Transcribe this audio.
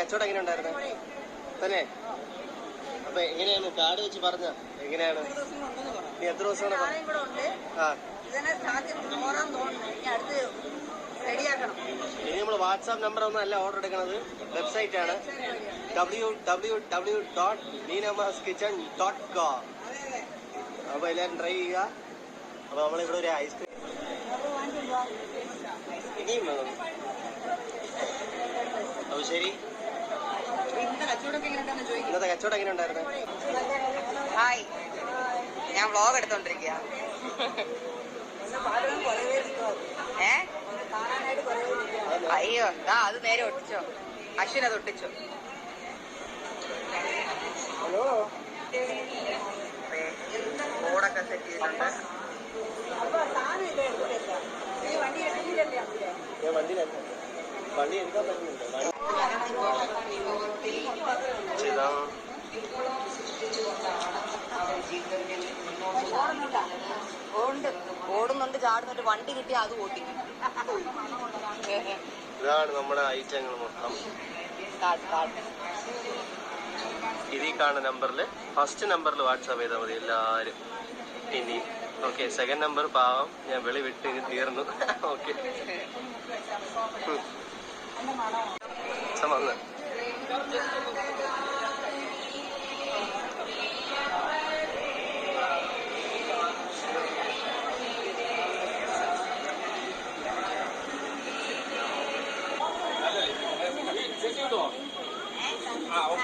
കച്ചവടം എങ്ങനെ ഉണ്ടായിരുന്നു തന്നെ? അപ്പൊ എങ്ങനെയാണ് കാർഡ് വെച്ച് പറഞ്ഞ എങ്ങനെയാണ്? നീ എത്ര ദിവസമാണ്? ആ ഇനി നമ്മൾ വാട്സാപ്പ് നമ്പർ ഒന്നും അല്ല ഓർഡർ എടുക്കണത്, വെബ്സൈറ്റ് ആണ് www.ninamakitchen.com. അപ്പൊ എല്ലാരും ട്രൈ ചെയ്യുക. അപ്പൊ നമ്മളിവിടെ ഒരു ഐസ്ക്രീം ഇനിയും വേണം. അപ്പൊ ശരി, ഇന്നത്തെ കച്ചവടം എങ്ങനെ ഉണ്ടായിരുന്നു? ഹായ്, ഞാൻ വ്ലോഗ് എടുത്തോണ്ടിരിക്കുക. അയ്യോ, അത് നേരെ ഒട്ടിച്ചോ, അശ്വിൻ അത് ഒട്ടിച്ചോ. ബോർഡൊക്കെ സെറ്റ് ചെയ്തിട്ടുണ്ട്. വണ്ടി എടുക്കാൻ പറ്റുന്നുണ്ട്. ഓടുന്നുണ്ട്, ചാടുന്നുണ്ട്. വണ്ടി കിട്ടിയാൽ അത് ഓട്ടിക്കും. ഇതാണ് നമ്മുടെ ഐറ്റങ്ങൾ മൊത്തം. ഇതിൽ കാണുന്ന നമ്പറിൽ ഫസ്റ്റ് നമ്പറിൽ വാട്സാപ്പ് ചെയ്താൽ മതി എല്ലാവരും. ഇനി ഓക്കെ, സെക്കൻഡ് നമ്പർ പാവം ഞാൻ വെളി വിട്ട് ഇനി തീർന്നു. ഓക്കെ വന്ന് Ah, ok.